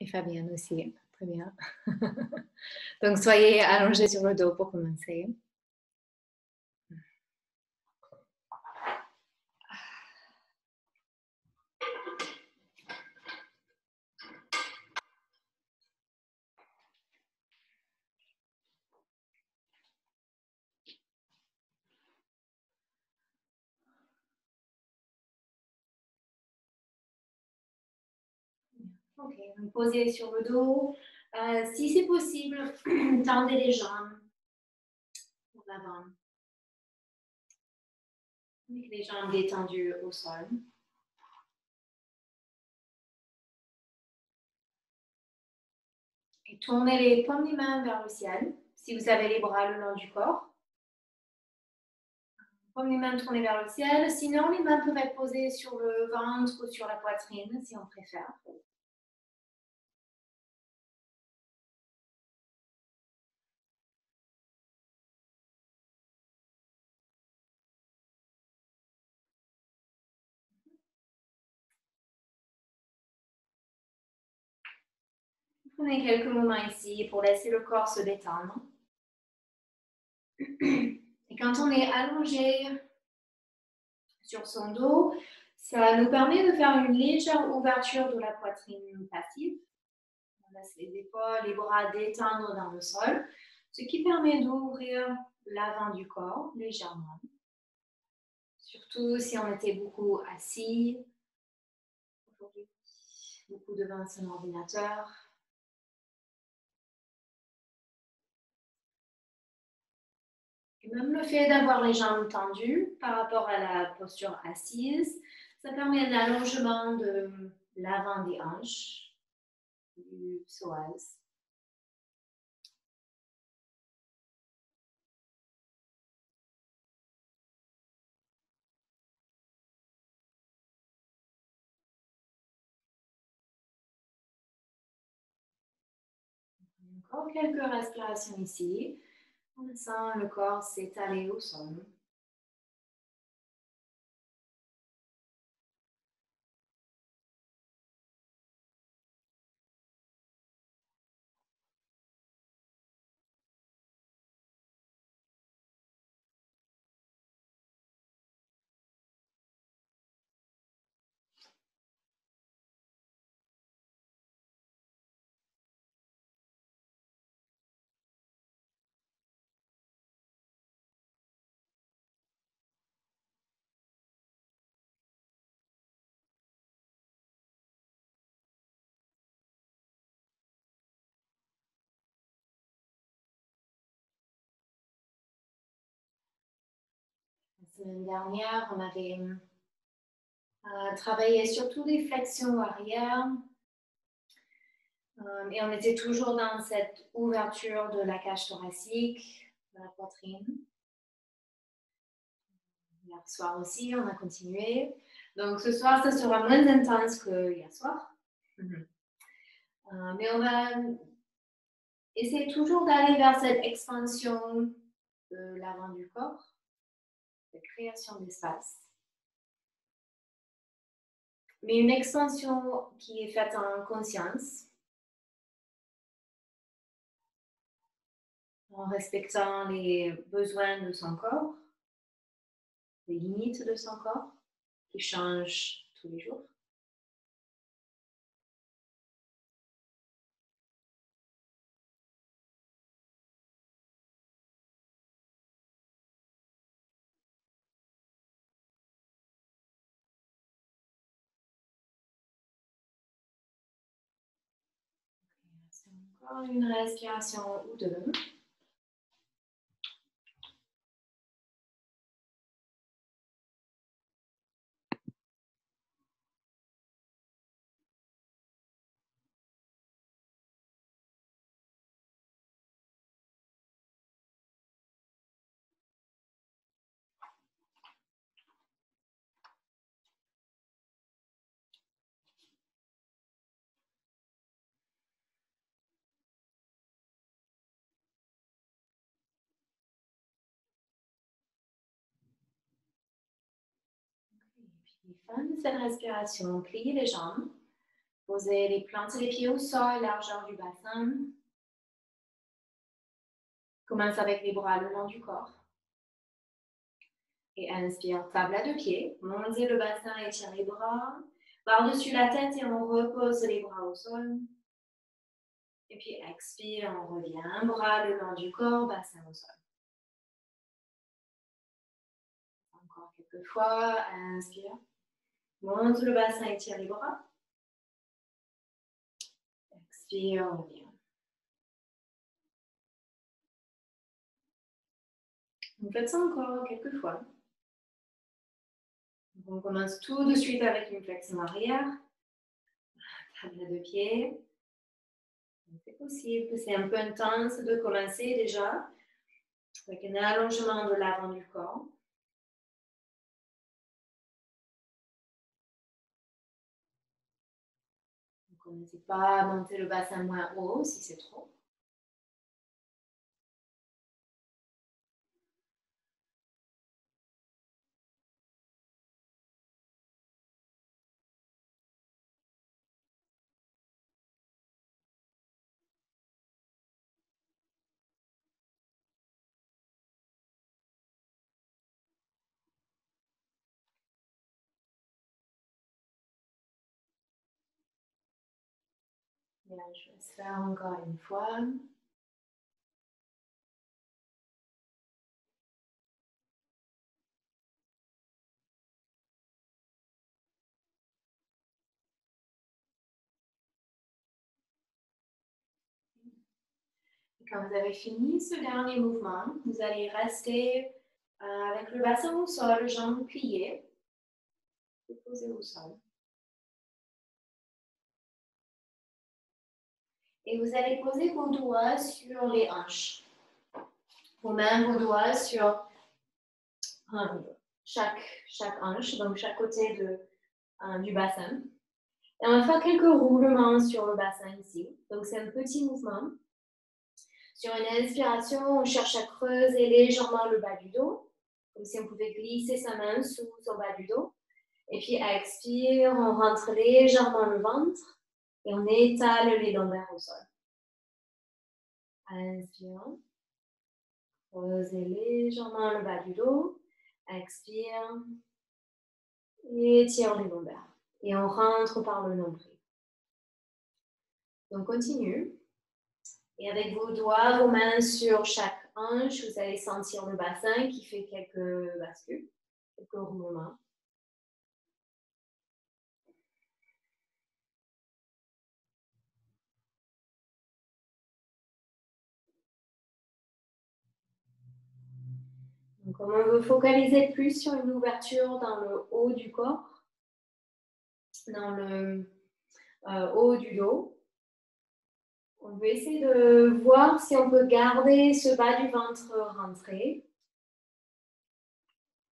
Et Fabienne aussi, très bien. Donc, soyez allongés sur le dos pour commencer. Ok, donc posez sur le dos. Si c'est possible, tendez les jambes pour l'avant. Avec les jambes détendues au sol. Et tournez les paumes des mains vers le ciel. Si vous avez les bras le long du corps. Paumes des mains tournées vers le ciel. Sinon, les mains peuvent être posées sur le ventre ou sur la poitrine, si on préfère. Prenez quelques moments ici pour laisser le corps se détendre. Et quand on est allongé sur son dos, ça nous permet de faire une légère ouverture de la poitrine passive. On laisse les épaules, les bras détendre dans le sol, ce qui permet d'ouvrir l'avant du corps légèrement. Surtout si on était beaucoup assis aujourd'hui, beaucoup devant son ordinateur. Et même le fait d'avoir les jambes tendues par rapport à la posture assise, ça permet un allongement de l'avant des hanches, du psoas. Encore quelques respirations ici. On sent le corps s'étaler au sol. La semaine dernière, on avait travaillé surtout les flexions arrière. Et on était toujours dans cette ouverture de la cage thoracique, de la poitrine. Hier soir aussi, on a continué. Donc ce soir, ça sera moins intense que hier soir. Mais on va essayer toujours d'aller vers cette expansion de l'avant du corps, cette création d'espace. Mais une expansion qui est faite en conscience, en respectant les besoins de son corps, les limites de son corps, qui changent tous les jours. C'est encore une respiration ou deux. Et puis, fin de cette respiration, pliez les jambes. Posez les plantes des pieds au sol, largeur du bassin. Commence avec les bras le long du corps. Et inspire, table à 2 pieds. Montez le bassin, étire les bras par-dessus la tête et on repose les bras au sol. Et puis expire, on revient, un bras le long du corps, bassin au sol. Encore quelques fois, inspire. Monte le bassin, étire les bras. Expire, on revient. Vous faites ça encore quelques fois. On commence tout de suite avec une flexion arrière. Table à 2 pieds. C'est possible, c'est un peu intense de commencer déjà avec un allongement de l'avant du corps. Donc, commencez pas à monter le bassin moins haut si c'est trop. Bien, je vais faire encore une fois. Et quand vous avez fini ce dernier mouvement, vous allez rester avec le bassin au sol, jambes pliées, posées au sol. Et vous allez poser vos doigts sur les hanches. Vos mains, vos doigts sur chaque hanche, donc chaque côté du bassin. Et on va faire quelques roulements sur le bassin ici. Donc c'est un petit mouvement. Sur une inspiration, on cherche à creuser légèrement le bas du dos, comme si on pouvait glisser sa main sous son bas du dos. Et puis à expire, on rentre légèrement le ventre et on étale les lombaires au sol. Inspire. Creusez légèrement le bas du dos. Expire. Étire les lombaires. Et on rentre par le nombril. Donc continue. Et avec vos doigts, vos mains sur chaque hanche, vous allez sentir le bassin qui fait quelques bascules, quelques roulements. Donc, on veut focaliser plus sur une ouverture dans le haut du corps, dans le haut du dos. On veut essayer de voir si on peut garder ce bas du ventre rentré,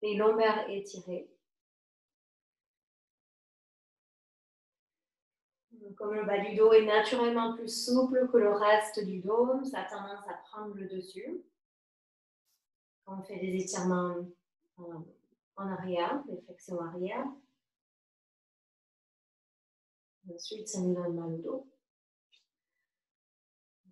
les lombaires étirés. Donc, comme le bas du dos est naturellement plus souple que le reste du dos, ça a tendance à prendre le dessus. Quand on fait des étirements en arrière, des flexions arrière. Ensuite, ça nous donne mal au dos.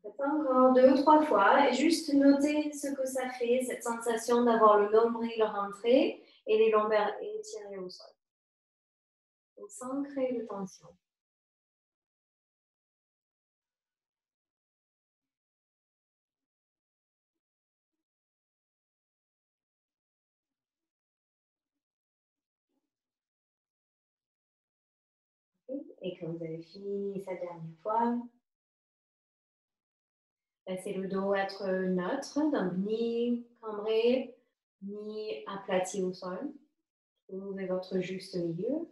Faites encore 2 ou 3 fois et juste notez ce que ça fait, cette sensation d'avoir le nombril rentré et les lombaires étirés au sol. Donc, sans créer de tension. Et quand vous avez fini cette dernière fois, laissez le dos être neutre, donc ni cambré, ni aplati au sol. Trouvez votre juste milieu.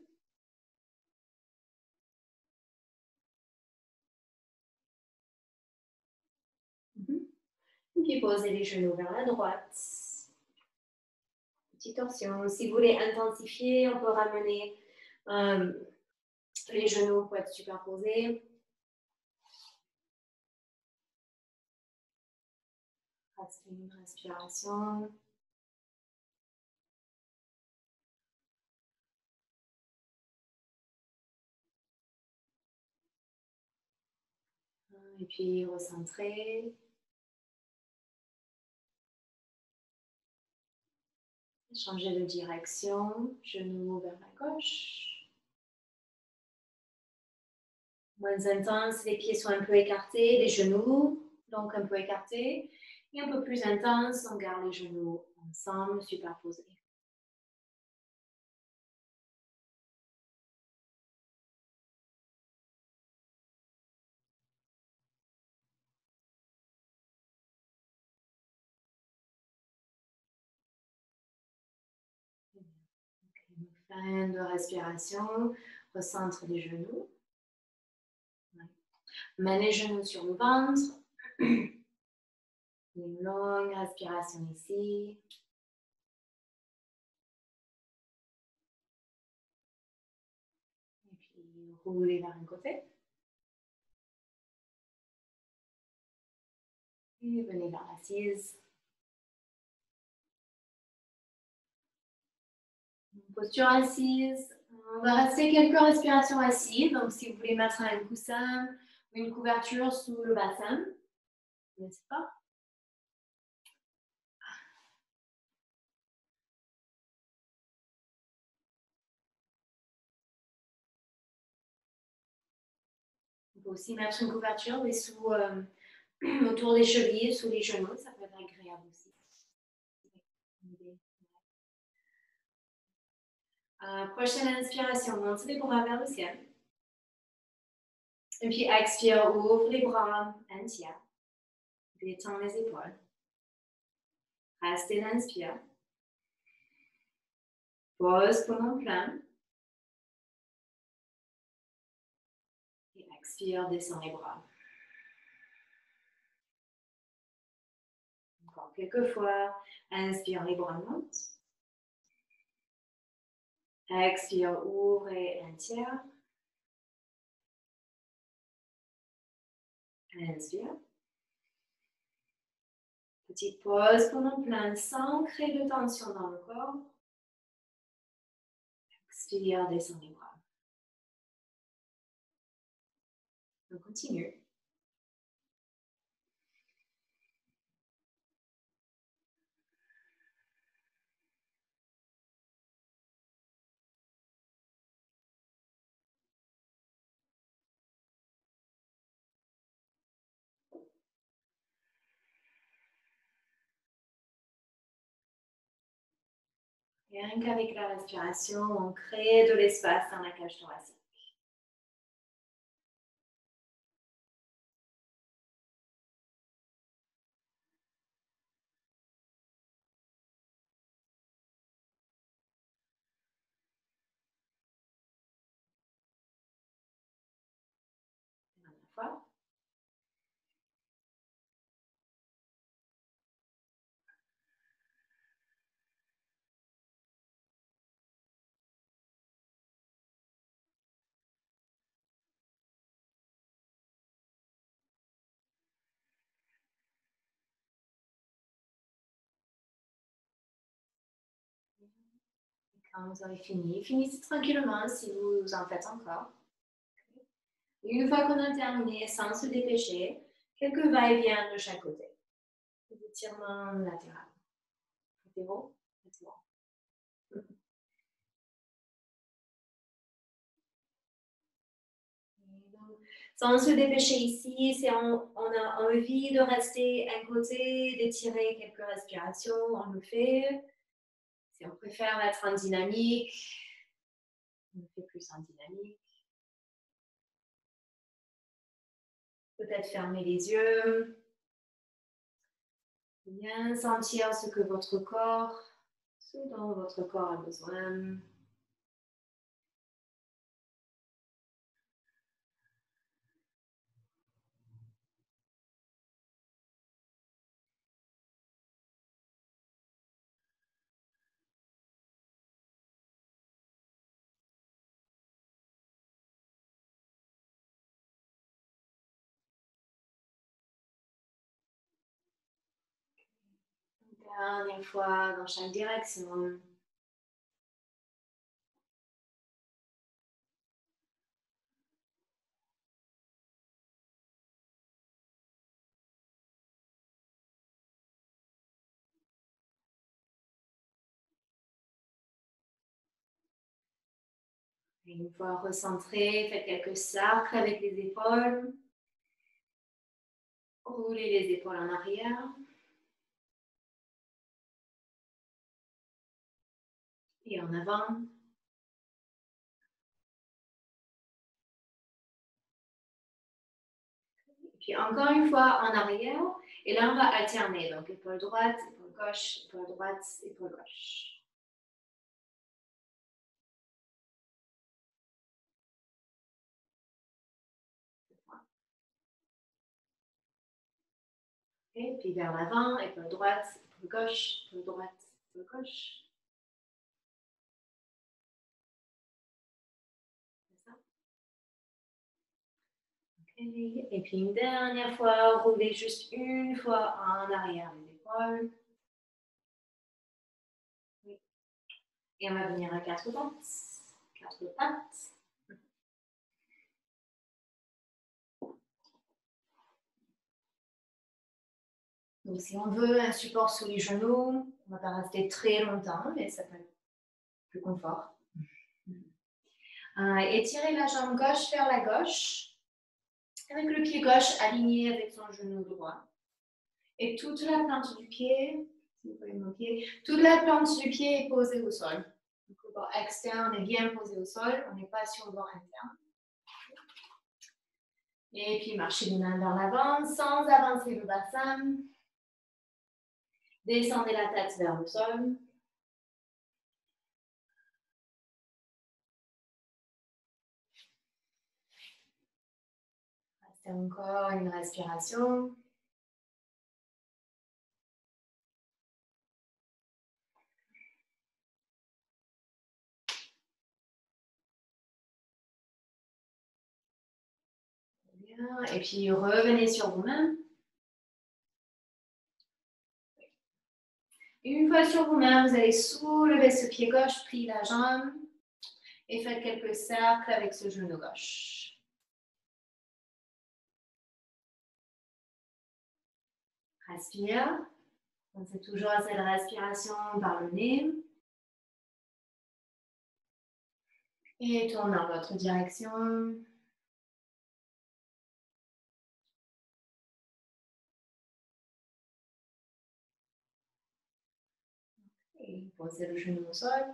Et puis posez les genoux vers la droite. Petite torsion. Si vous voulez intensifier, on peut ramener les genoux pour être superposés. Restez une respiration. Et puis recentrer. Changer de direction, genou vers la gauche. Moins intense, les pieds sont un peu écartés, les genoux donc un peu écartés. Et un peu plus intense, on garde les genoux ensemble, superposés. Fin de respiration, recentre les genoux. Mets les genoux sur le ventre. Une longue respiration ici. Et puis roulez vers un côté. Et venez vers l'assise. Posture assise. On va rester quelques respirations assises. Donc, si vous voulez mettre un coussin ou une couverture sous le bassin, n'est-ce pas? On peut aussi mettre une couverture mais sous, autour des chevilles, sous les genoux. Ça peut être agréable aussi. Prochaine inspiration, montez les bras vers le ciel. Et puis expire, ouvre les bras un tiers. Détends les épaules. Restez l'inspire. Pose pendant plein. Et expire, descends les bras. Encore quelques fois. Inspire, les bras montent. Expire, ouvrez un tiers. Inspire. Petite pause pendant plein, sans créer de tension dans le corps. Expire, descends les bras. On continue. Et rien qu'avec la respiration, on crée de l'espace dans la cage thoracique. Dernière fois. Et quand vous avez fini, finissez tranquillement si vous en faites encore. Et une fois qu'on a terminé, sans se dépêcher, quelques va-et-vient de chaque côté. Des étirements latéraux. C'est bon? C'est bon. Sans se dépêcher ici, si on a envie de rester à côté, d'étirer quelques respirations, on le fait. Si on préfère être en dynamique, on le fait plus en dynamique. Peut-être fermer les yeux. Bien sentir ce que votre corps, ce dont votre corps a besoin. Dernière fois dans chaque direction. Et une fois recentré, faites quelques cercles avec les épaules. Roulez les épaules en arrière. Et en avant. Puis encore une fois en arrière. Et là, on va alterner. Donc, épaule droite, épaule gauche, épaule droite, épaule gauche. Et puis vers l'avant, épaule droite, épaule gauche, épaule droite, épaule gauche. Okay. Et puis une dernière fois, roulez juste une fois en arrière les épaules. Oui. Et on va venir à quatre pattes. Quatre pattes. Donc si on veut un support sous les genoux, on ne va pas rester très longtemps, mais ça peut être plus confort. Étirez la jambe gauche vers la gauche, avec le pied gauche aligné avec son genou droit. Et toute la plante du pied, si vous voyez mon pied, toute la plante du pied est posée au sol. Donc, le bord externe est bien posé au sol, on n'est pas sur le bord interne. Et puis marchez les mains vers l'avant sans avancer le bassin. Descendez la tête vers le sol. Restez encore une respiration. Bien. Et puis revenez sur vos mains. Une fois sur vos mains, vous allez soulever ce pied gauche, plier la jambe et faites quelques cercles avec ce genou gauche. Respire. Pensez toujours à cette respiration par le nez. Et tourne dans l'autre direction. Et posez le genou au sol.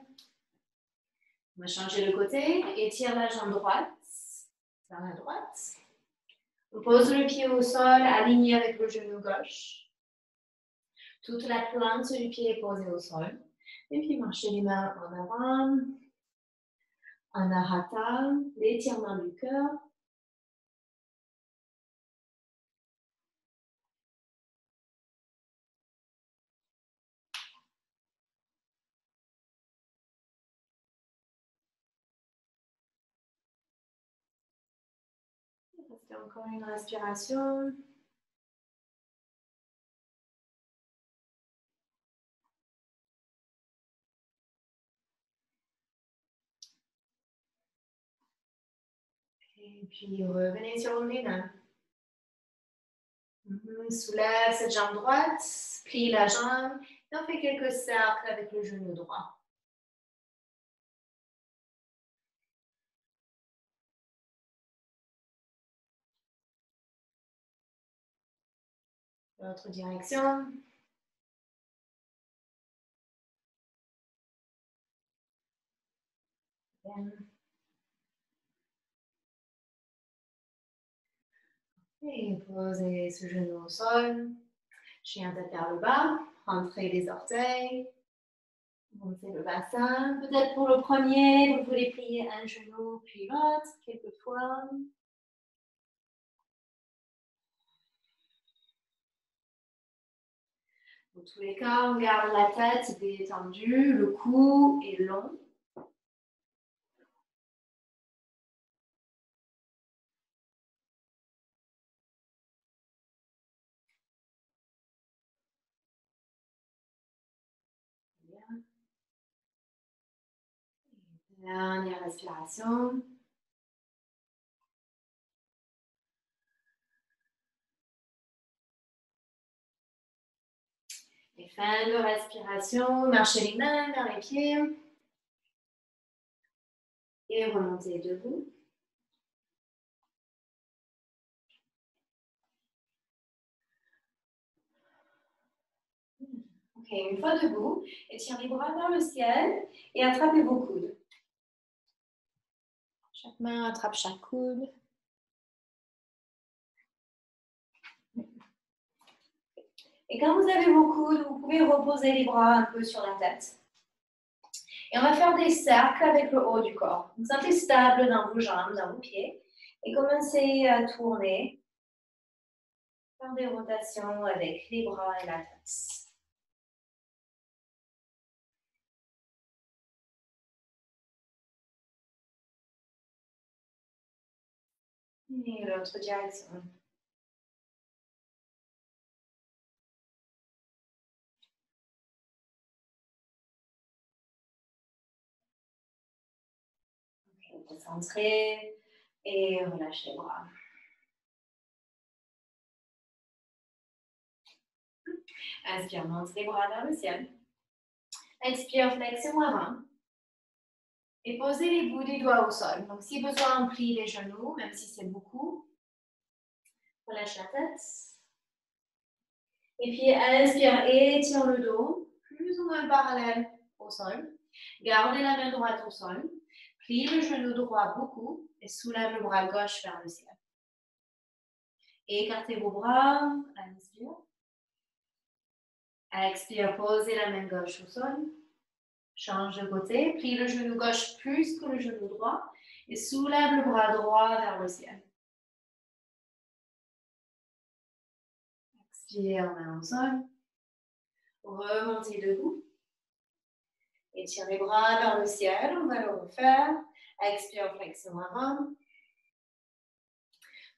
On va changer le côté. Étire la jambe droite vers la droite. On pose le pied au sol, aligné avec le genou gauche. Toute la plante du pied est posée au sol. Et puis marchez les mains en avant. Anahata, l'étirement du cœur. Restez encore une respiration. Et puis revenez sur les mains. Soulève cette jambe droite, plie la jambe et on fait quelques cercles avec le genou droit. L'autre direction. Bien. Et posez ce genou au sol. Chien tête vers le bas. Rentrez les orteils. Montez le bassin. Peut-être pour le premier, vous voulez plier un genou puis l'autre, quelquefois. Dans tous les cas, on garde la tête détendue, le cou est long. Bien. Dernière respiration. Et fin de respiration, marchez les mains vers les pieds. Et remontez debout. Ok, une fois debout, étirez les bras vers le ciel et attrapez vos coudes. Chaque main attrape chaque coude. Et quand vous avez vos coudes, vous pouvez reposer les bras un peu sur la tête. Et on va faire des cercles avec le haut du corps. Vous sentez stable dans vos jambes, dans vos pieds. Et commencez à tourner. Faire des rotations avec les bras et la tête. Et l'autre direction. Ok, concentrez et relâchez les bras. Inspire, monte les bras vers le ciel. Expire, flexez-moi avant. Et posez les bouts des doigts au sol. Donc, si besoin, on plie les genoux, même si c'est beaucoup. Relâche la tête. Et puis, inspire, étire le dos, plus ou moins parallèle au sol. Gardez la main droite au sol. Plie le genou droit beaucoup et soulève le bras gauche vers le ciel. Écartez vos bras. Inspire. Expire, posez la main gauche au sol. Change de côté. Plie le genou gauche plus que le genou droit et soulève le bras droit vers le ciel. Expire, main au sol. Remontez debout. Étire les bras vers le ciel. On va le refaire. Expire, flexion avant.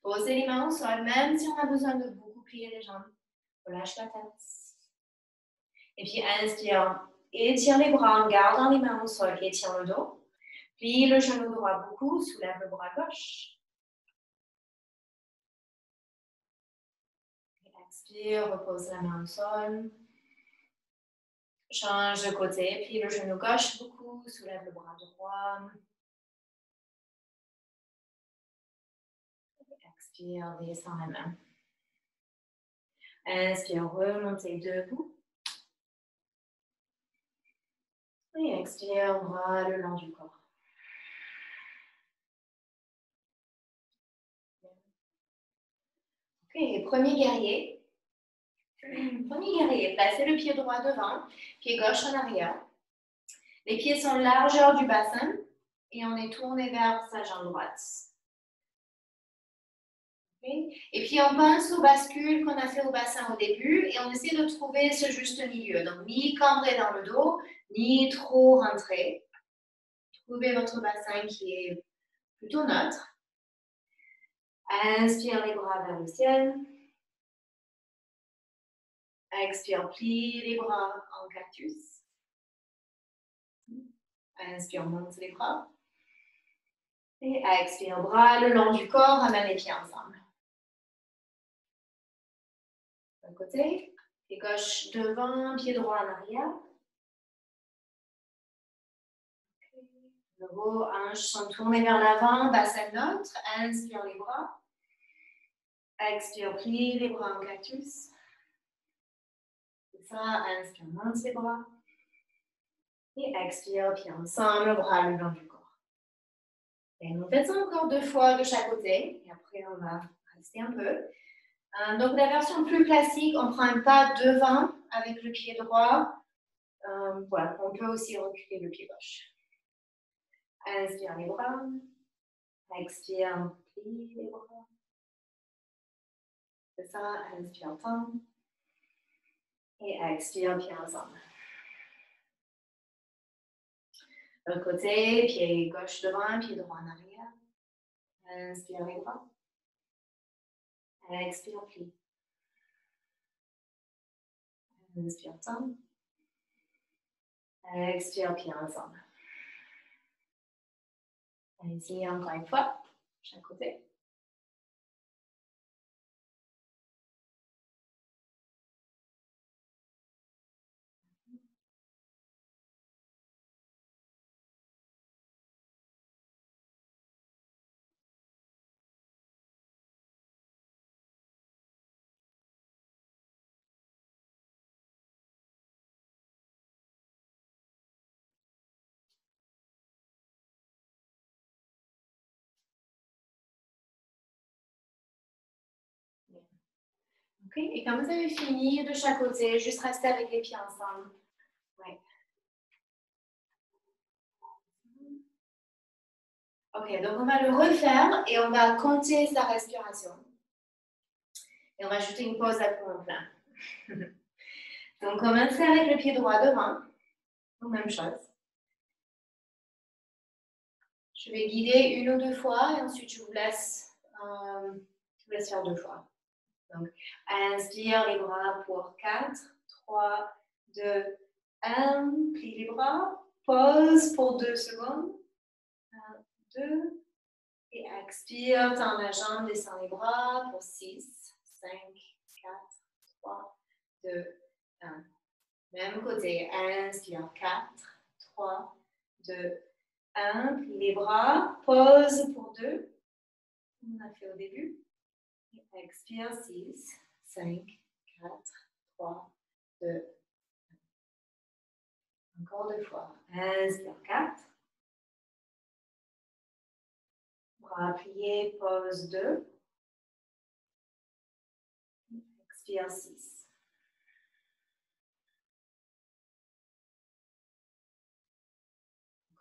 Posez les mains au sol, même si on a besoin de beaucoup plier les jambes. Relâche la tête. Et puis inspire. Étire les bras en gardant les mains au sol. Étire le dos. Plie le genou droit beaucoup. Soulève le bras gauche. Expire, repose la main au sol. Change de côté, plie le genou gauche beaucoup, soulève le bras droit. Expire, descends la main. Inspire, remontez debout. Et expire, bras le long du corps. Ok, premier guerrier. Premier guerrier, placez le pied droit devant, pied gauche en arrière. Les pieds sont largeur du bassin et on est tourné vers sa jambe droite. Okay. Et puis on pense aux bascules qu'on a fait au bassin au début et on essaie de trouver ce juste milieu. Donc ni cambré dans le dos, ni trop rentré. Trouvez votre bassin qui est plutôt neutre. Inspire les bras vers le ciel. Expire, plie les bras en cactus. Inspire, monte les bras. Et expire, bras le long du corps, ramène les pieds ensemble. D'un côté, pied gauche devant, pied droit en arrière. De nouveau, hanches sont tournées vers l'avant, bassin neutre. Inspire les bras. Expire, plie les bras en cactus. C'est ça, inspire, monte les bras. Et expire, pieds ensemble, bras le long du corps. Et nous faites ça encore 2 fois de chaque côté. Et après, on va rester un peu. Donc, la version plus classique, on prend un pas devant avec le pied droit. Voilà, on peut aussi reculer le pied gauche. Inspire les bras. Expire, plie les bras. C'est ça, inspire, tend. Et expire, pieds ensemble. L'autre côté, pied gauche devant, pied droit en arrière. Inspire les bras. Expire, plie. Inspire, tend. Expire, pieds ensemble. Allez-y, encore une fois, chaque côté. OK? Et quand vous avez fini de chaque côté, juste restez avec les pieds ensemble. Ouais. OK, donc on va le refaire et on va compter sa respiration. Et on va ajouter une pause à poumon plein. Donc, commencez avec le pied droit devant. Même chose. Je vais guider une ou deux fois et ensuite je vous laisse faire deux fois. Donc, inspire les bras pour 4, 3, 2, 1. Plie les bras. Pause pour 2 secondes. 1, 2. Et expire, tends la jambe, descends les bras pour 6, 5, 4, 3, 2, 1. Même côté, inspire 4, 3, 2, 1. Plie les bras, pause pour 2. On a fait au début. Et expire 6, 5, 4, 3, 2, 1. Encore deux fois. Inspire 4. Bras pliés, pause 2. Expire 6.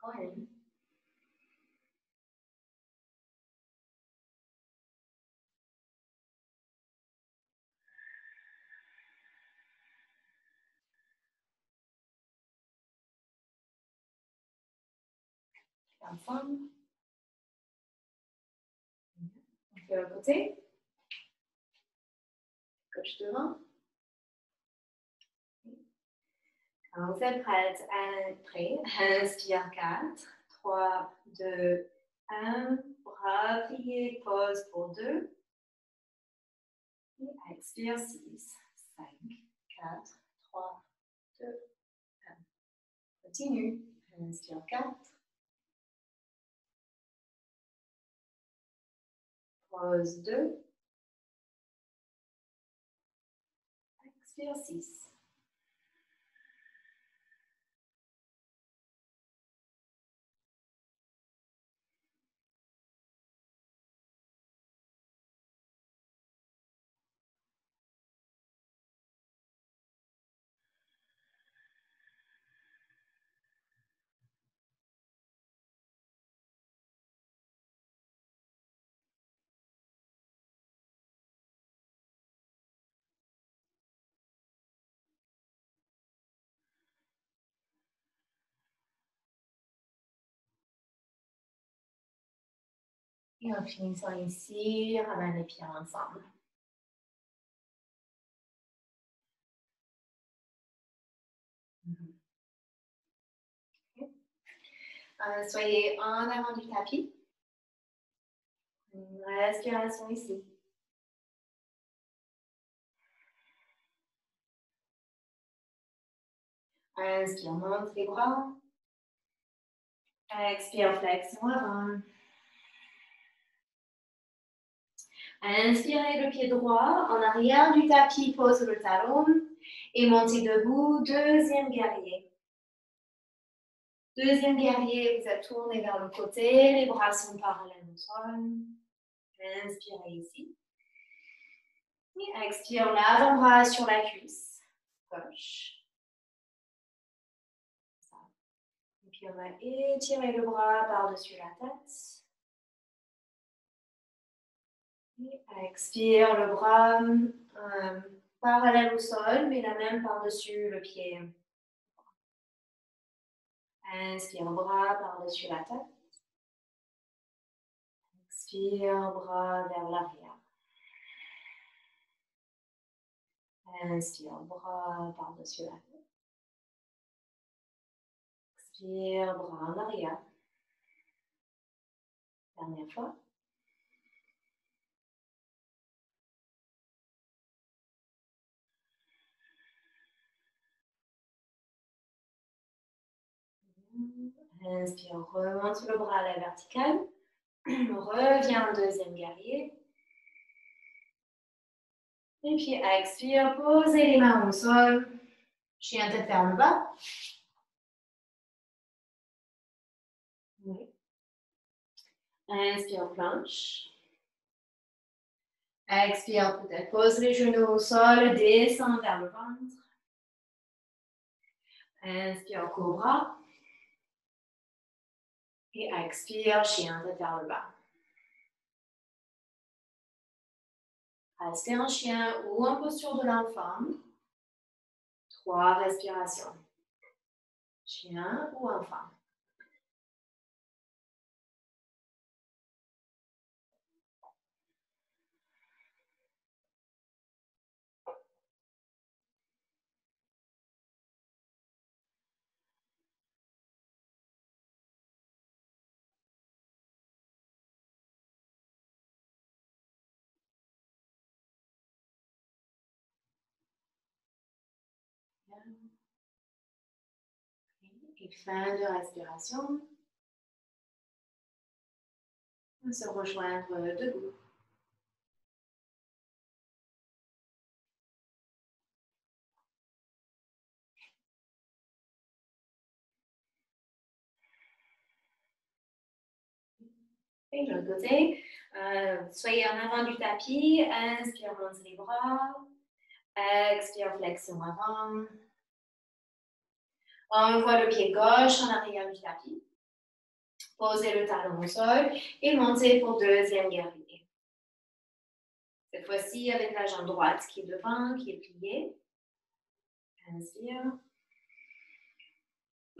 Encore une. Ensemble. On fait l'autre côté. Gauche devant. Quand vous êtes prêt, inspire 4, 3, 2, 1. Bras pliés, pause pour 2. Et expire 6, 5, 4, 3, 2, 1. Continue. Inspire 4. Pause 2. Expire 6. Et en finissant ici, ramène les pieds ensemble. Okay. Soyez en avant du tapis. Une respiration ici. Inspire, monte les bras. Expire, flexion avant. Inspirez le pied droit en arrière du tapis, pose le talon et montez debout, deuxième guerrier. Deuxième guerrier, vous êtes tourné vers le côté, les bras sont parallèles au sol. Inspirez ici. Et expire l'avant-bras sur la cuisse gauche. Et puis on va étirer le bras par-dessus la tête. Et expire le bras parallèle au sol, mais la même par-dessus le pied. Inspire, bras par-dessus la tête. Expire, bras vers l'arrière. Inspire, bras par-dessus la tête. Expire, bras en arrière. Dernière fois. Inspire, remonte le bras à la verticale. Reviens en deuxième guerrier. Et puis expire, posez les mains au sol. Chien tête vers le bas. Oui. Inspire, planche. Expire, peut-être pose les genoux au sol, descend vers le ventre. Inspire, cobra. Et expire, chien tête vers le bas. Restez en chien ou en posture de l'enfant. 3 respirations. Chien ou enfant. Et fin de respiration. On se rejoindre debout. Et de l'autre côté, soyez en avant du tapis. Inspire, monte les bras. Expire, flexion avant. Envoie le pied gauche en arrière du tapis. Posez le talon au sol et montez pour deuxième guerrier. Cette fois-ci, avec la jambe droite qui est devant, qui est pliée. Inspire.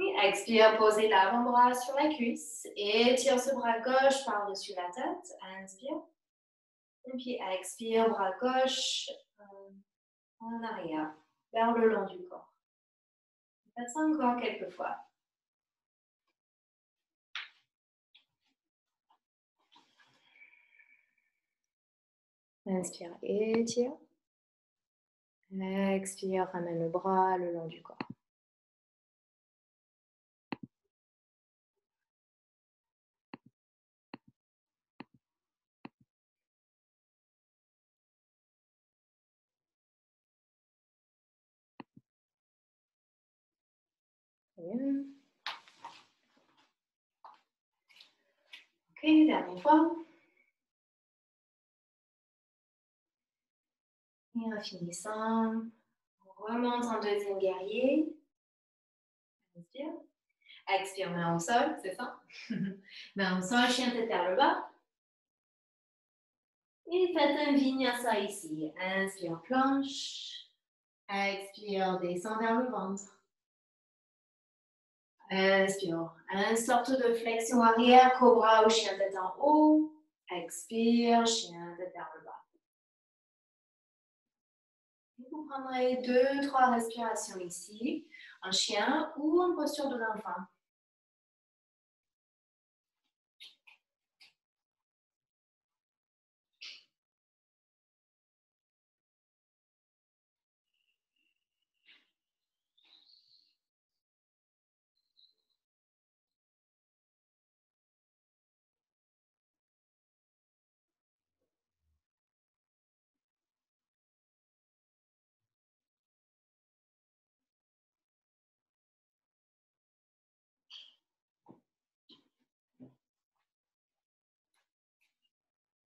Et expire, posez l'avant-bras sur la cuisse. Étire ce bras gauche par-dessus la tête. Inspire. Et puis expire, bras gauche en arrière, vers le long du corps. Faites ça encore quelques fois. Inspire, étire. Expire, ramène le bras le long du corps. Bien. Ok, dernière fois. Et en finissant, on remonte en deuxième guerrier. Inspire. Expire, main au sol, c'est ça. Main au sol, chien tête vers le bas. Et faites un vinyasa ici. Inspire, planche. Expire, descend vers le ventre. Inspire, une sorte de flexion arrière, cobra ou chien tête en haut. Expire, chien tête vers le bas. Et vous prendrez 2-3 respirations ici, en chien ou en posture de l'enfant.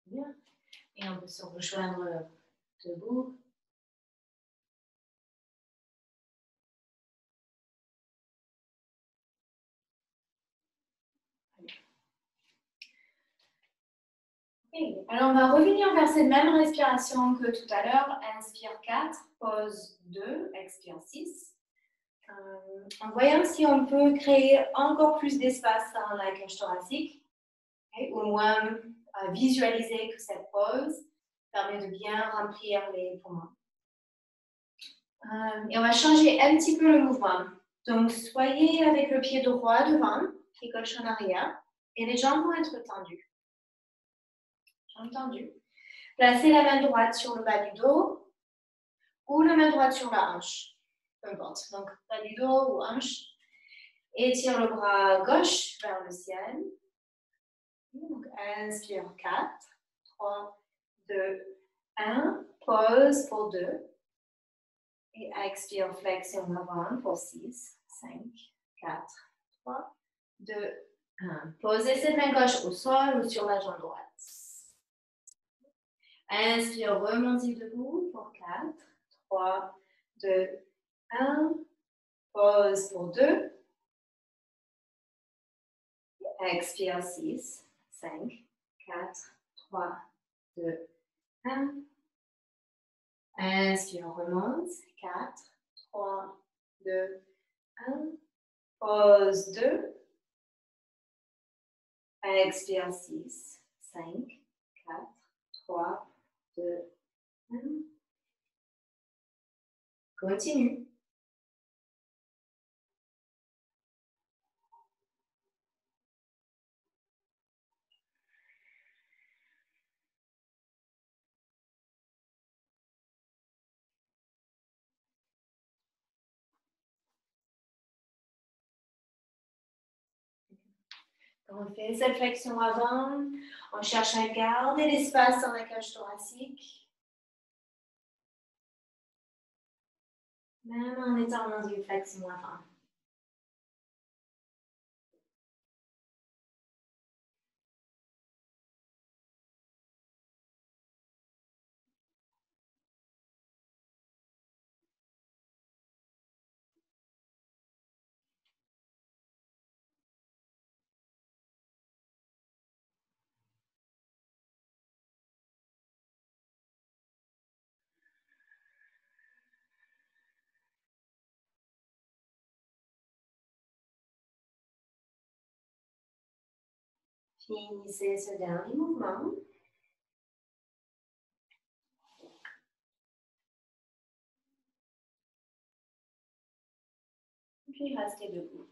Bien. Et on peut se rejoindre debout. Okay. Alors, on va revenir vers cette même respiration que tout à l'heure. Inspire 4, pause 2, expire 6. En voyant si on peut créer encore plus d'espace dans la cage thoracique, okay, ou au moins visualiser que cette pause permet de bien remplir les poumons. Et on va changer un petit peu le mouvement. Donc, soyez avec le pied droit devant, pied gauche en arrière, et les jambes vont être tendues. Jambes tendues. Placez la main droite sur le bas du dos ou la main droite sur la hanche. Peu importe. Donc, bas du dos ou hanche. Étire le bras gauche vers le ciel. Donc, inspire 4, 3, 2, 1. Pause pour 2. Et expire, flexion avant pour 6, 5, 4, 3, 2, 1. Posez cette main gauche au sol ou sur la jambe droite. Inspire, remontez debout pour 4, 3, 2, 1. Pause pour 2. Expire 6, 5, 4, 3, 2, 1. Inspire, remonte. 4, 3, 2, 1. Pause 2. Expire 6, 5, 4, 3, 2, 1. Continue. On fait cette flexion avant. On cherche à garder l'espace dans la cage thoracique. Même en étant dans une flexion avant. Finissez ce dernier mouvement. Puis restez debout.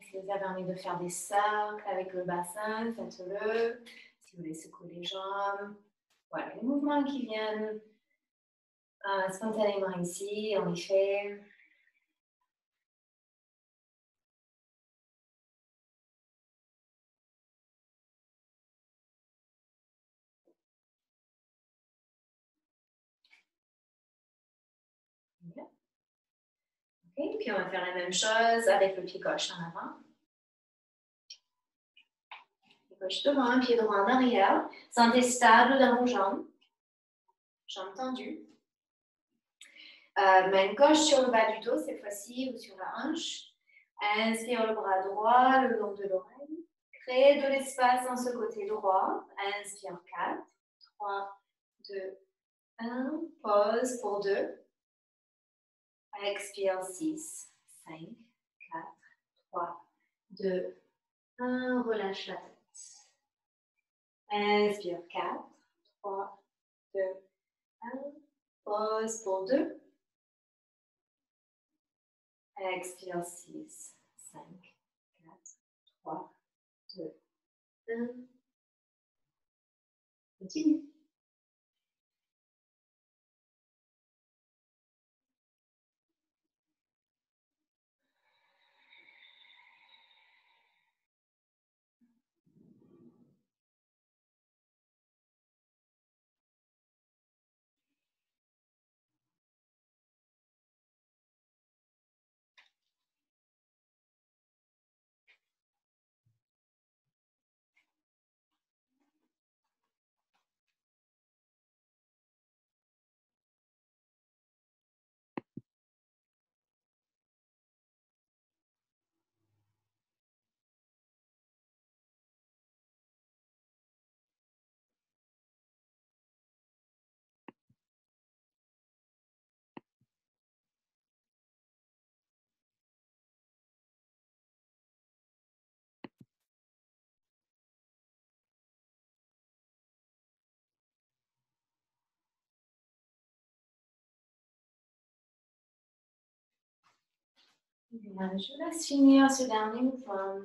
Si vous avez envie de faire des cercles avec le bassin, faites-le. Si vous voulez secouer les jambes. Voilà, les mouvements qui viennent spontanément ici, on les fait. Okay. Puis on va faire la même chose avec le pied gauche en avant. Pied gauche devant, pied droit en arrière. Sentez stable dans vos jambes. Jambes tendues. Main gauche sur le bas du dos cette fois-ci ou sur la hanche. Inspire le bras droit le long de l'oreille. Créez de l'espace dans ce côté droit. Inspire 4, 3, 2, 1. Pause pour 2. Expire 6, 5, 4, 3, 2, 1. Relâche la tête. Inspire 4, 3, 2, 1. Pause pour 2. Expire 6, 5, 4, 3, 2, 1. Continue. Bien, je vous laisse finir ce dernier mouvement.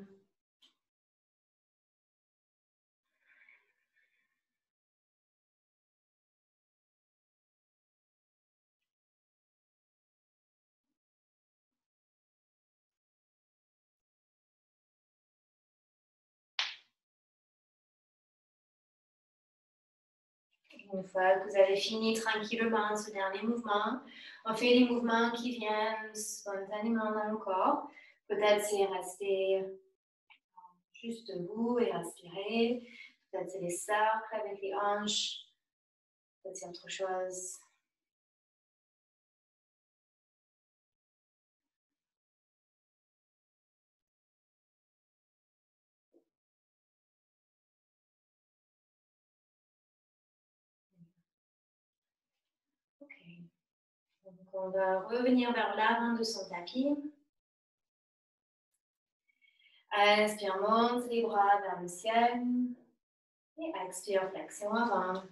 Une fois que vous avez fini tranquillement ce dernier mouvement, on fait des mouvements qui viennent spontanément dans le corps. Peut-être c'est rester juste debout et respirer. Peut-être c'est les cercles avec les hanches. Peut-être c'est autre chose. Ok. Donc on va revenir vers l'avant de son tapis. Inspire, monte les bras vers le ciel. Et expire, flexion avant.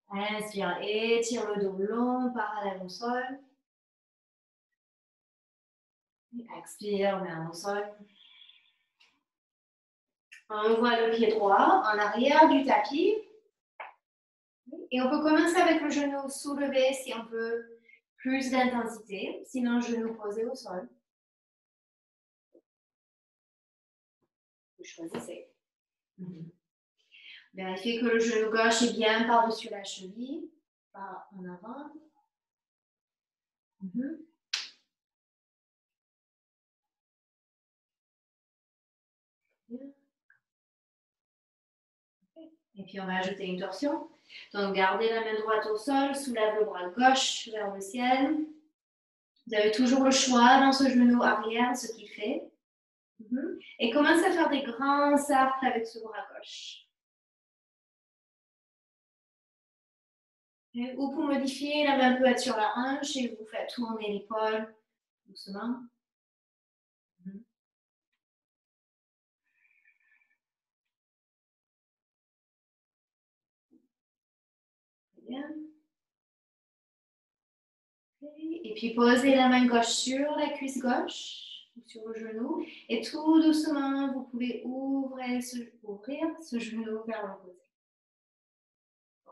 Inspire, étire le dos long, parallèle au sol. Et expire, main au sol. On voit le pied droit en arrière du tapis. Et on peut commencer avec le genou soulevé si on veut plus d'intensité. Sinon, genou posé au sol. Vous choisissez. Vérifiez que le genou gauche est bien par-dessus la cheville. Pas en avant. Et puis, on va ajouter une torsion. Donc, gardez la main droite au sol, soulève le bras gauche vers le ciel. Vous avez toujours le choix dans ce genou arrière, ce qu'il fait. Et commencez à faire des grands cercles avec ce bras gauche. Ou pour modifier, la main peut être sur la hanche et vous faites tourner l'épaule doucement. Très bien. Et puis posez la main gauche sur la cuisse gauche, sur le genou. Et tout doucement, vous pouvez ouvrir ce genou vers le côté.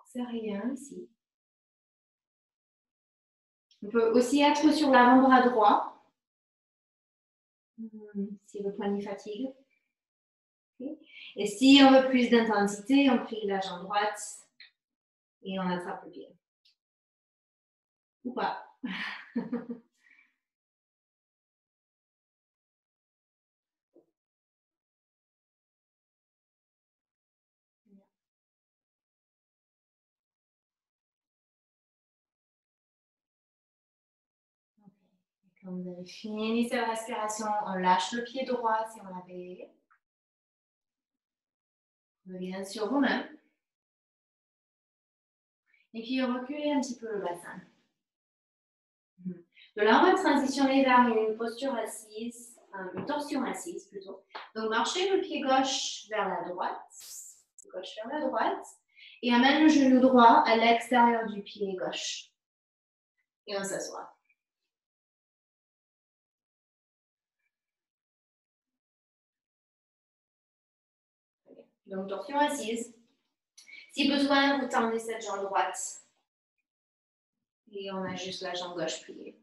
C'est rien ici. On peut aussi être sur l'avant-bras droit, si le poignet fatigue. Okay. Et si on veut plus d'intensité, on plie la jambe droite et on attrape le pied. Ou pas. Quand vous avez fini cette respiration, on lâche le pied droit si on l'avait. Revenez sur vous-même. Et puis reculez un petit peu le bassin. De là, on va transitionner vers une posture assise, une torsion assise plutôt. Donc, marchez le pied gauche vers la droite, et amène le genou droit à l'extérieur du pied gauche. Et on s'assoit. Donc, torsion assise. Si besoin, vous tendez cette jambe droite. Et on a juste la jambe gauche pliée.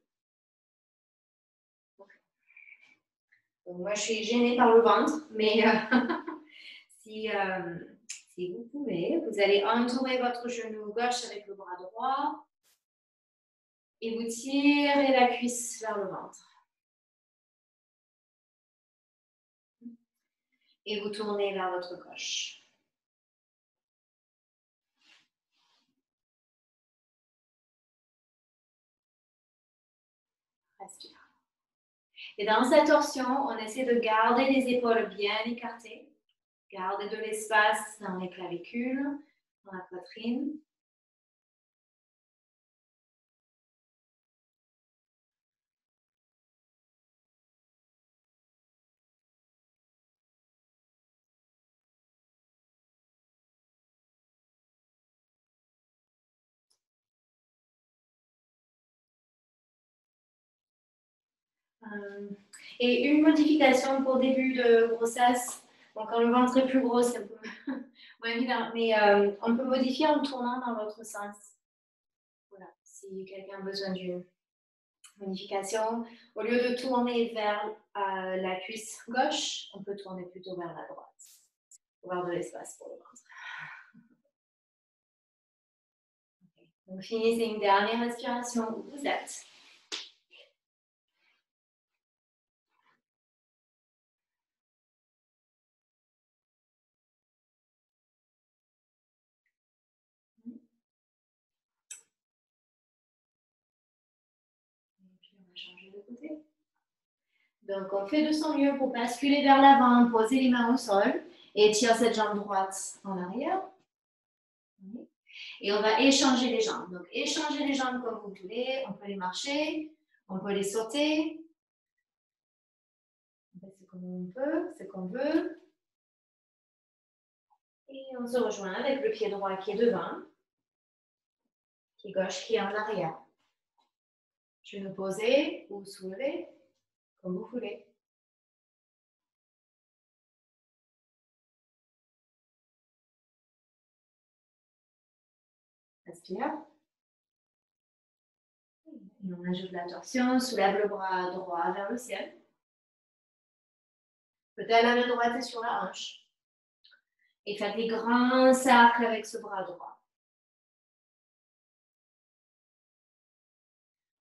Donc, moi, je suis gênée par le ventre, mais si vous pouvez, vous allez entourer votre genou gauche avec le bras droit et vous tirez la cuisse vers le ventre. Et vous tournez vers votre gauche. Respire. Et dans cette torsion, on essaie de garder les épaules bien écartées. Garder de l'espace dans les clavicules, dans la poitrine. Et une modification pour début de grossesse, bon, quand le ventre est plus gros, c'est un peu moins évident, mais on peut modifier en tournant dans l'autre sens. Voilà, si quelqu'un a besoin d'une modification, au lieu de tourner vers la cuisse gauche, on peut tourner plutôt vers la droite pour avoir de l'espace pour le ventre. Donc, finissez une dernière respiration où vous êtes. Et puis, on va changer de côté. Donc, on fait de son mieux pour basculer vers l'avant, poser les mains au sol et tire cette jambe droite en arrière. Et on va échanger les jambes. Donc, échanger les jambes comme vous voulez. On peut les marcher, on peut les sauter. C'est comme on peut, c'est qu'on veut. Et on se rejoint avec le pied droit qui est devant, pied gauche qui est en arrière. Genou posé ou soulevé, comme vous voulez. Inspire. Et on ajoute la torsion, soulève le bras droit vers le ciel. Peut-être la main droite est sur la hanche. Et faites des grands cercles avec ce bras droit.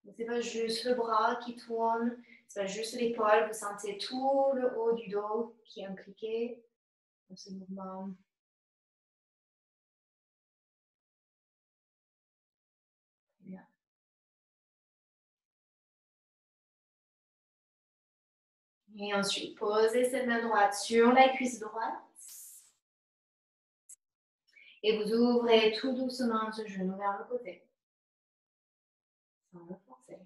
Ce n'est pas juste le bras qui tourne, ce n'est pas juste l'épaule, vous sentez tout le haut du dos qui est impliqué dans ce mouvement. Bien. Et ensuite, posez cette main droite sur la cuisse droite. Et vous ouvrez tout doucement ce genou vers le côté. Sans le forcer.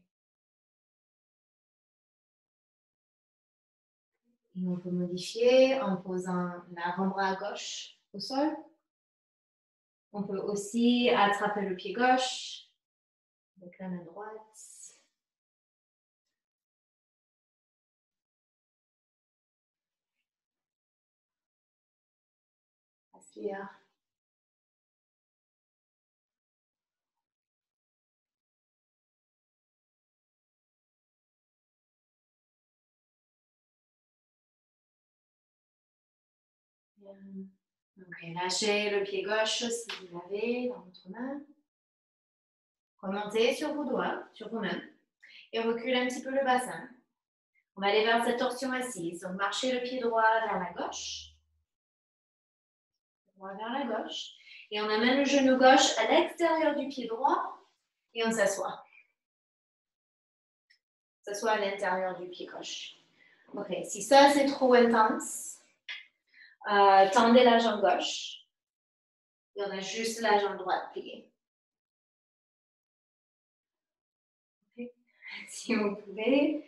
Et on peut modifier en posant l'avant-bras gauche au sol. On peut aussi attraper le pied gauche avec la main droite. Inspire. Donc, lâchez le pied gauche si vous l'avez dans votre main. Remontez sur vos doigts, sur vos mains. Et reculez un petit peu le bassin. On va aller vers cette torsion assise. Donc, marchez le pied droit vers la gauche. Droit vers la gauche. Et on amène le genou gauche à l'extérieur du pied droit. Et on s'assoit. S'assoit à l'intérieur du pied gauche. Ok, si ça c'est trop intense, tendez la jambe gauche. Et on a juste la jambe droite pliée. Okay. Si vous pouvez.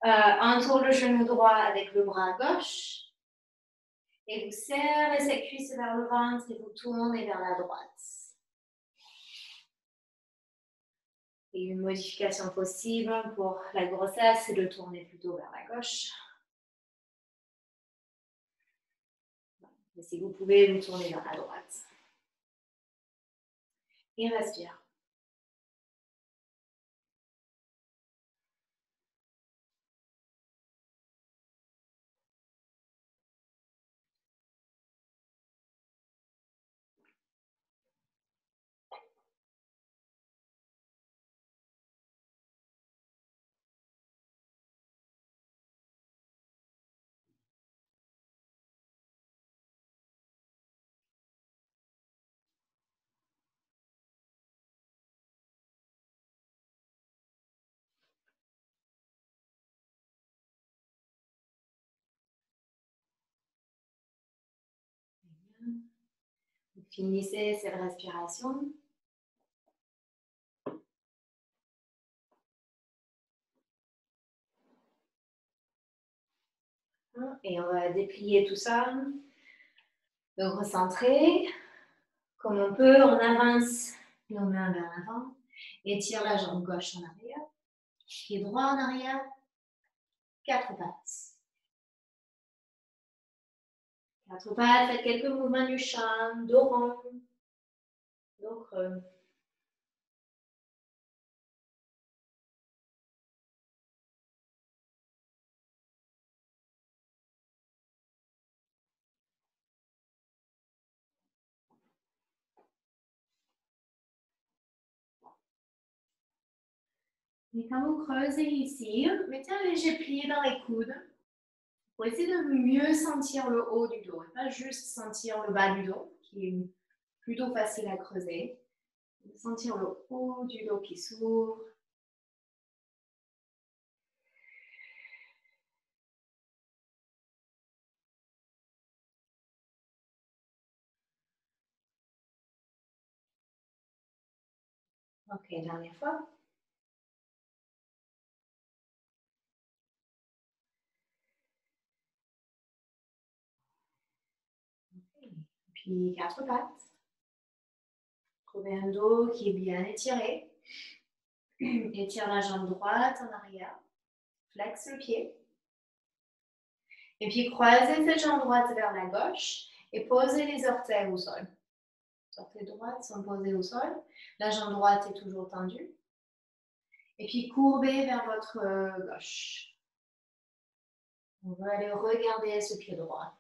Entoure le genou droit avec le bras gauche. Et vous serrez cette cuisse vers le ventre et vous tournez vers la droite. Et une modification possible pour la grossesse, c'est de tourner plutôt vers la gauche. Mais si vous pouvez, vous tournez vers la droite. Et respire. Vous finissez cette respiration. Et on va déplier tout ça. Donc, recentrer. Comme on peut, on avance nos mains vers l'avant. Étire la jambe gauche en arrière. Pied droit en arrière. 4 pattes. 4 pattes, faites quelques mouvements du chat, dos rond, dos creux. Et quand vous creusez ici, mettez un léger pli dans les coudes pour essayer de mieux sentir le haut du dos et pas juste sentir le bas du dos, qui est plutôt facile à creuser. Sentir le haut du dos qui s'ouvre. Ok, dernière fois. Okay. Puis quatre pattes. Trouvez un dos qui est bien étiré. Étire la jambe droite en arrière. Flexe le pied. Et puis croisez cette jambe droite vers la gauche et posez les orteils au sol. Les orteils droits sont posés au sol. La jambe droite est toujours tendue. Et puis courbez vers votre gauche. On va aller regarder ce pied droit.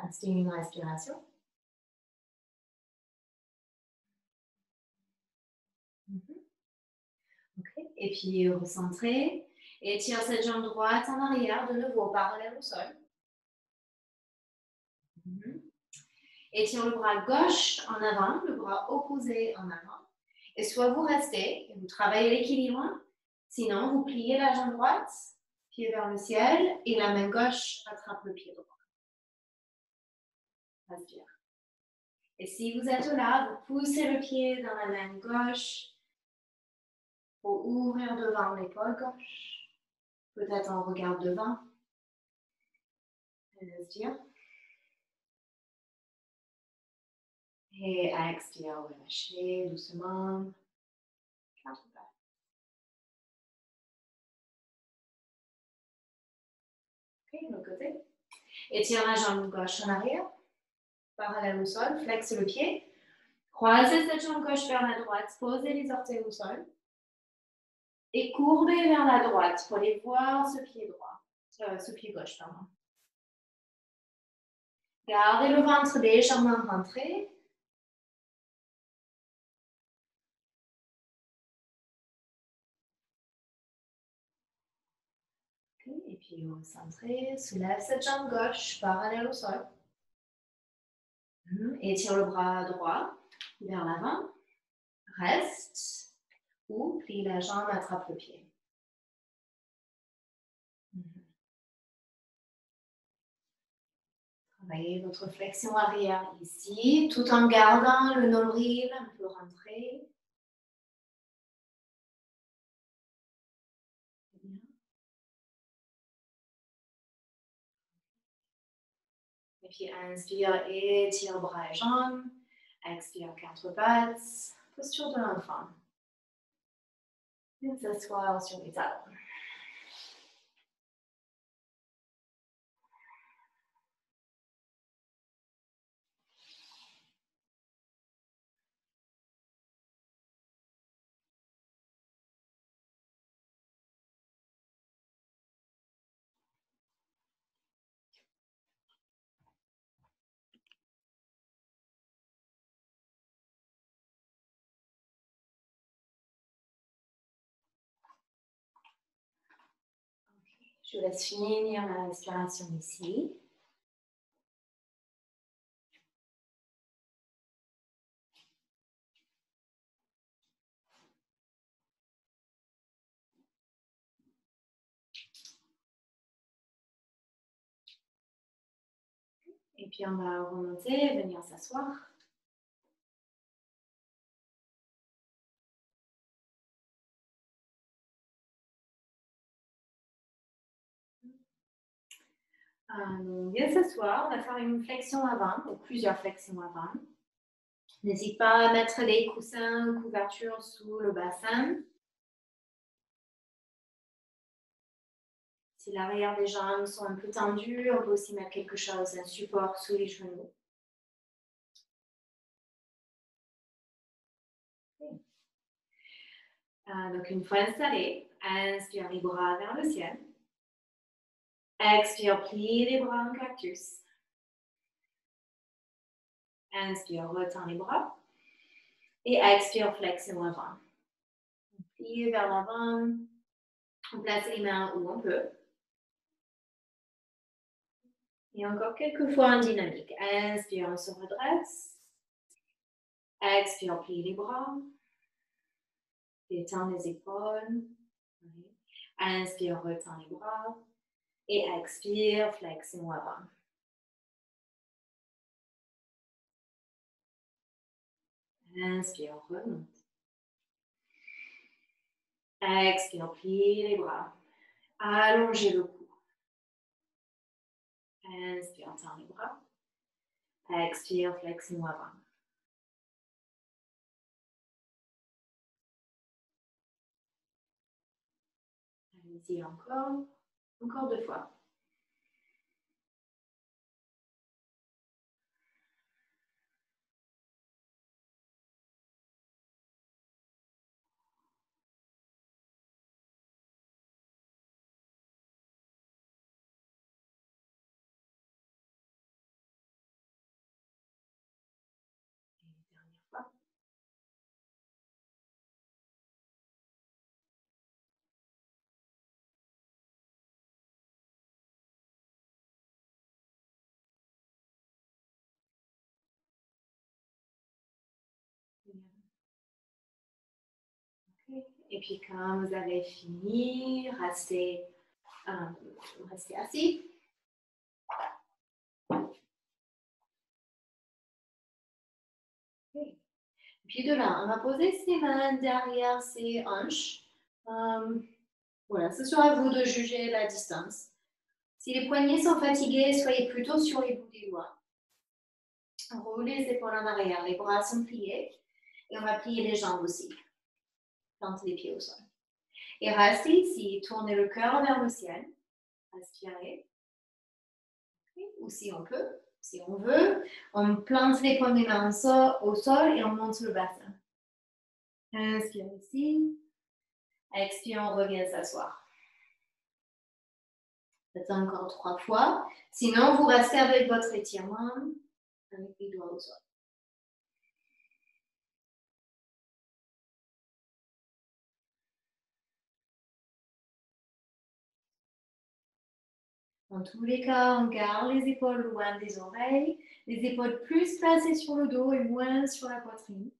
Restez une respiration. Okay. Et puis recentrez. Et tire cette jambe droite en arrière, de nouveau parallèle au sol. Étire le bras gauche en avant, le bras opposé en avant. Et soit vous restez et vous travaillez l'équilibre, sinon vous pliez la jambe droite, pied vers le ciel, et la main gauche attrape le pied droit. Respire. Et si vous êtes là, vous poussez le pied dans la main gauche pour ouvrir devant l'épaule gauche. Peut-être on regarde devant. Respire. Et expire, relâchez doucement. Quatre pattes. Ok, de l'autre côté. Étire la jambe gauche en arrière, parallèle au sol, flexe le pied. Croisez cette jambe gauche vers la droite, posez les orteils au sol. Et courbez vers la droite pour aller voir ce pied droit, ce pied gauche, pardon. Gardez le ventre légèrement rentré. Okay, et puis recentrez, soulève cette jambe gauche, parallèle au sol. Étire le bras droit vers l'avant. Reste ou plie la jambe, attrape le pied. Travaillez votre flexion arrière ici, tout en gardant le nombril un peu rentré. Bien. Et puis inspire, étire bras et jambes. Expire, quatre pattes. Posture de l'enfant. Et s'asseoir sur les talons. Je laisse finir la respiration ici. Et puis on va remonter, venir s'asseoir. Bien s'asseoir, on va faire une flexion avant, ou plusieurs flexions avant. N'hésite pas à mettre des coussins ou couvertures sous le bassin. Si l'arrière des jambes sont un peu tendues, on peut aussi mettre quelque chose, un support sous les genoux. Okay. Donc une fois installé, inspire les bras vers le ciel. Expire, plie les bras en cactus. Inspire, retends les bras. Et expire, flex et avant. Plie vers l'avant. On place les mains où on peut. Et encore quelques fois en dynamique. Inspire, on se redresse. Expire, plie les bras. Détends les épaules. Inspire, retends les bras. Et expire, flexion avant. Inspire, remonte. Expire, plie les bras. Allongez le cou. Inspire, tends les bras. Expire, flexion avant. Allez-y encore. Encore 2 fois. Et dernière fois. Okay. Et puis quand vous avez fini, restez assis. Okay. Puis de là, on va poser ses mains derrière ses hanches. Voilà, ce sera à vous de juger la distance. Si les poignets sont fatigués, soyez plutôt sur les bouts des doigts. Roulez les épaules en arrière, les bras sont pliés. Et on va plier les jambes aussi. Plantez les pieds au sol. Et restez ici, tournez le cœur vers le ciel. Respirez. Okay. Ou si on peut, si on veut, on plante les paumes des mains au sol et on monte le bassin. Inspire ici. Expire, on revient s'asseoir. Faites encore 3 fois. Sinon, vous restez avec votre étirement, avec les doigts au sol. Dans tous les cas, on garde les épaules loin des oreilles, les épaules plus placées sur le dos et moins sur la poitrine.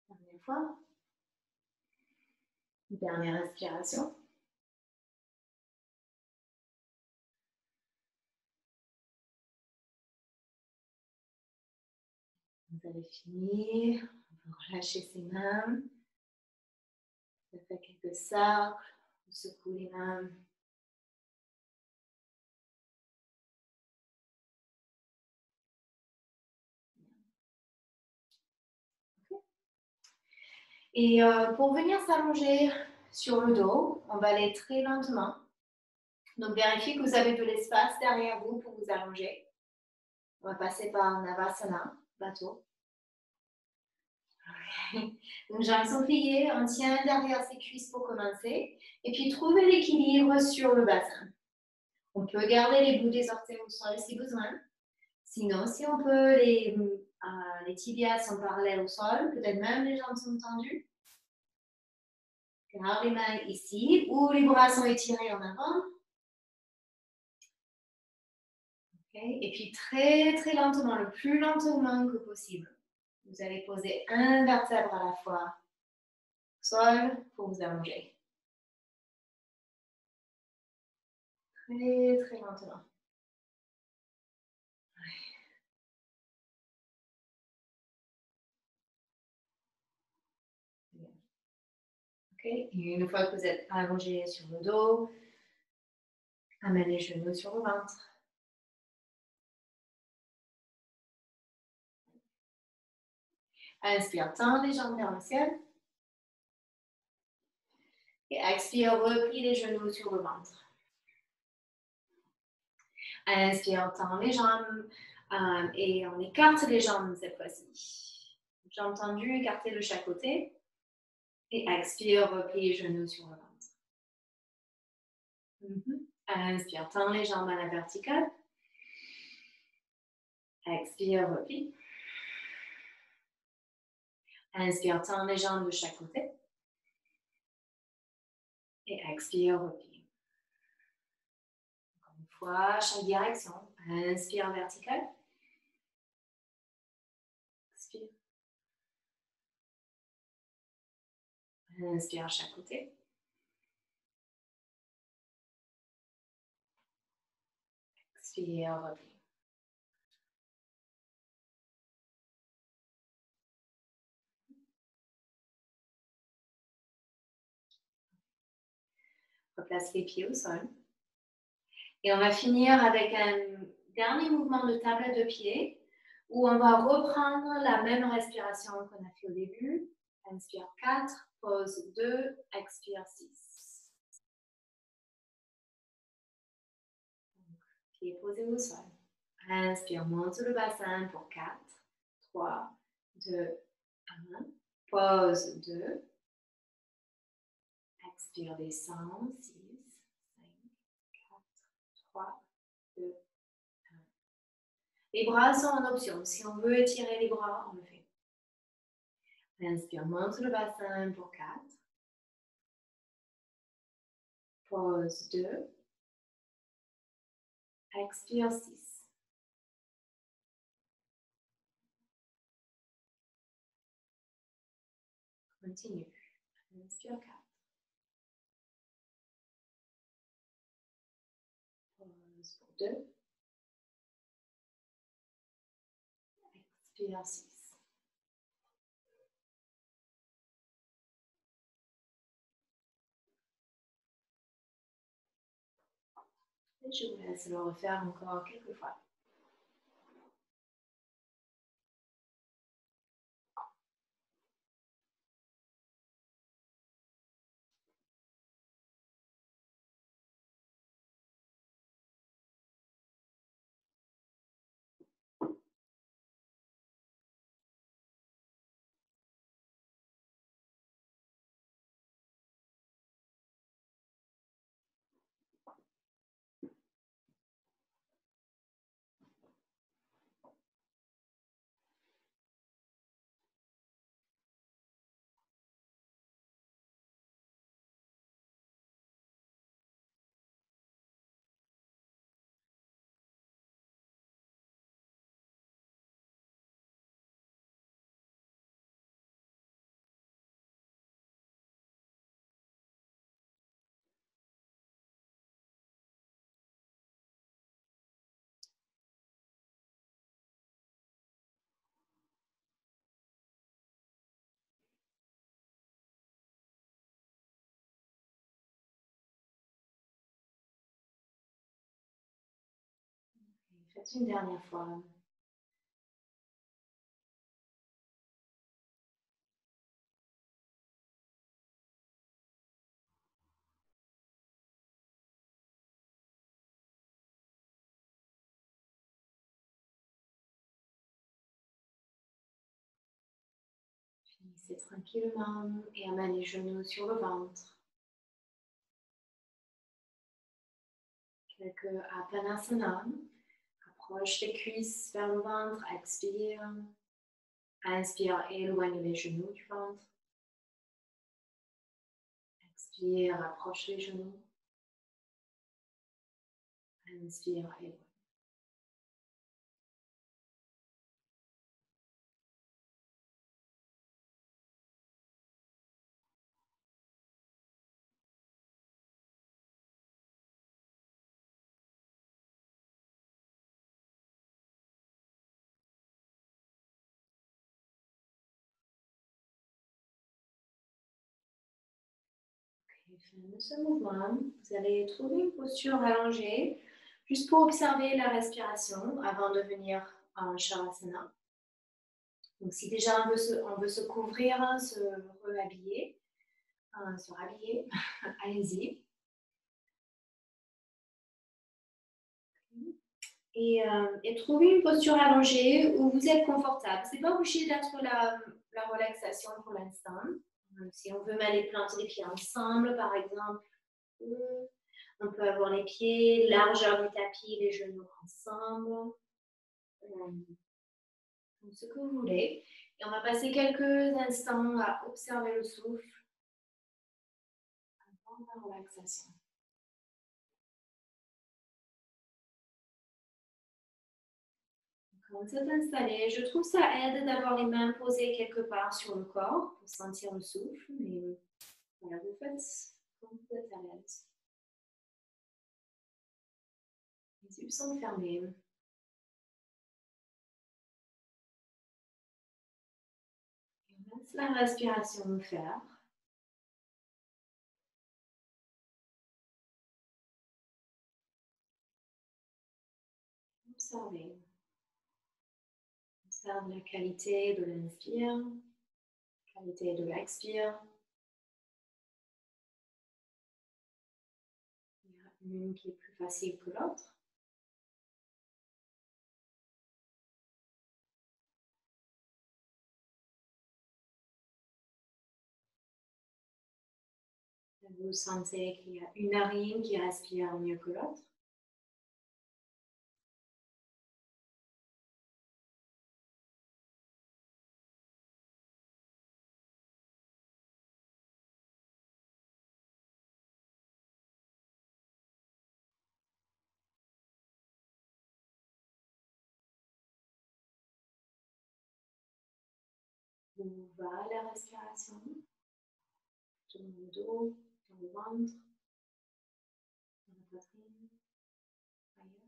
Dernière fois. Dernière respiration. Vous allez finir. On va relâcher ses mains. Vous faites quelques cercles. Vous secouez les mains. Okay. Et pour venir s'allonger sur le dos, on va aller très lentement. Donc, vérifiez que vous avez de l'espace derrière vous pour vous allonger. On va passer par Navasana, bateau. Donc, jambes sont pliées, on tient derrière ses cuisses pour commencer. Et puis, trouvez l'équilibre sur le bassin. On peut garder les bouts des orteils au sol si besoin. Sinon, si on peut, les tibias sont parallèles au sol, peut-être même les jambes sont tendues. Garde les mains ici, ou les bras sont étirés en avant. Okay. Et puis, très, très lentement, le plus lentement que possible, vous allez poser un vertèbre à la fois sol pour vous allonger. Très, très lentement. Okay. Et une fois que vous êtes allongé sur le dos, amenez les genoux sur le ventre. Inspire, tends les jambes vers le ciel. Et expire, replie les genoux sur le ventre. Inspire, tends les jambes et on écarte les jambes cette fois-ci. Jambes tendues, écartez de chaque côté. Et expire, replie les genoux sur le ventre. Inspire, tends les jambes à la verticale. Expire, replie. Inspire, tends les jambes de chaque côté. Et expire, replie. Encore une fois, chaque direction. Inspire, verticale. Expire. Inspire, chaque côté. Expire, replie. Replace les pieds au sol. Et on va finir avec un dernier mouvement de table de pied où on va reprendre la même respiration qu'on a fait au début. Inspire 4, pause 2, expire 6. Pieds posés au sol. Inspire, monte le bassin pour 4, 3, 2, 1. Pause 2. Expire, descend, 6, 5, 4, 3, 2, 1. Les bras sont en option. Si on veut étirer les bras, on le fait. Inspire, monte le bassin pour 4. Pause 2. Expire 6. Continue. Inspire 4. Pause pour 2. Expire 6. Et je vous laisse le refaire encore quelques fois. Faites une dernière fois. Finissez tranquillement et amenez les genoux sur le ventre. Quelques Apanasana. Approche les cuisses vers le ventre. Expire. Inspire, éloigne les genoux du ventre. Expire, approche les genoux. Inspire, éloigne. Fin de ce mouvement, vous allez trouver une posture allongée, juste pour observer la respiration avant de venir en Shavasana. Donc, si déjà on veut se couvrir, se rhabiller, allez-y. Et trouvez une posture allongée où vous êtes confortable. Ce n'est pas obligé d'être la relaxation pour l'instant. Si on veut aller planter les pieds ensemble, par exemple, On peut avoir les pieds, largeur du tapis, les genoux ensemble, comme ce que vous voulez. Et on va passer quelques instants à observer le souffle avant la relaxation. Quand vous êtes installé, je trouve ça aide d'avoir les mains posées quelque part sur le corps pour sentir le souffle. Mais voilà, vous faites comme vous êtes à l'aise. Les yeux sont fermés. On laisse la respiration faire. Observez. Observe la qualité de l'inspire, la qualité de l'expire. Il y a une qui est plus facile que l'autre. Vous sentez qu'il y a une narine qui respire mieux que l'autre. Où va la respiration? Dans le dos, dans le ventre, dans la poitrine, ailleurs.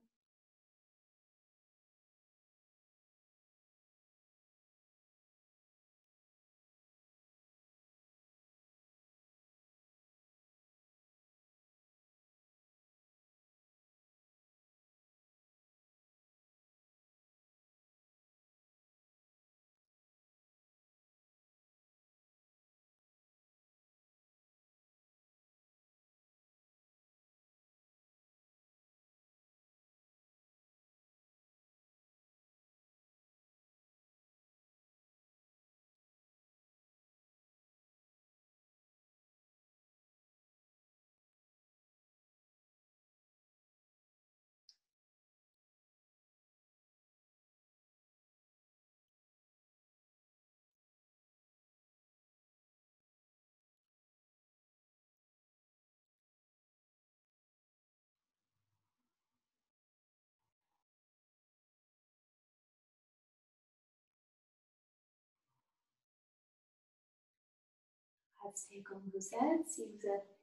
Restez comme vous êtes si vous êtes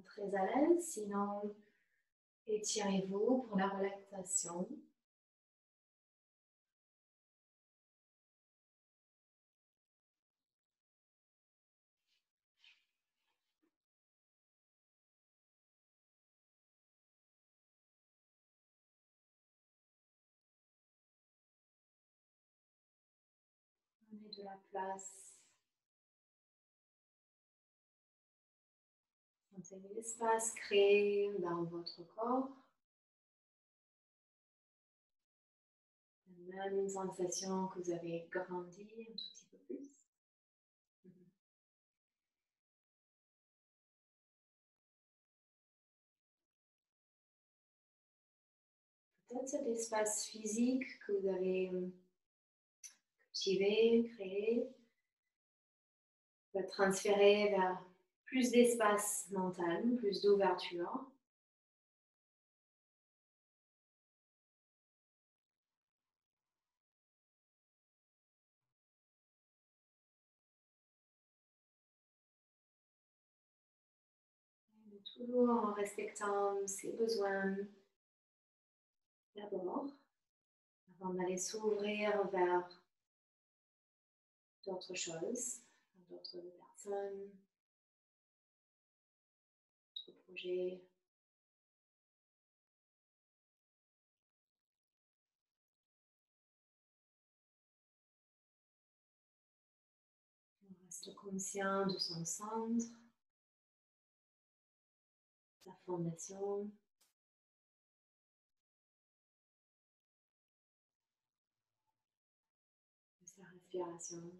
très à l'aise. Sinon, étirez-vous pour la relaxation. Prenez de la place. Sentez l'espace créé dans votre corps. Même une sensation que vous avez grandi un tout petit peu plus. Peut-être cet espace physique que vous avez cultivé, créé, peut transférer vers plus d'espace mental, plus d'ouverture. Toujours en respectant ses besoins d'abord, avant d'aller s'ouvrir vers d'autres choses, d'autres personnes, d'autres projets. On reste conscient de son centre, sa fondation. De sa respiration.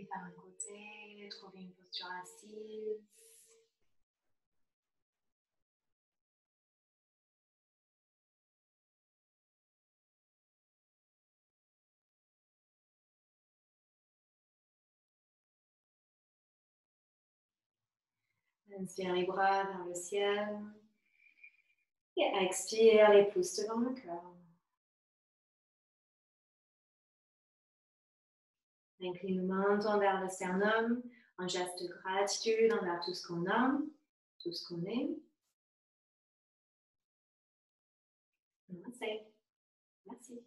par un côté, trouver une posture assise. Inspire les bras vers le ciel. Et expire les pouces devant le cœur. Incline le menton vers le sternum, un geste de gratitude envers tout ce qu'on a, tout ce qu'on est. Merci.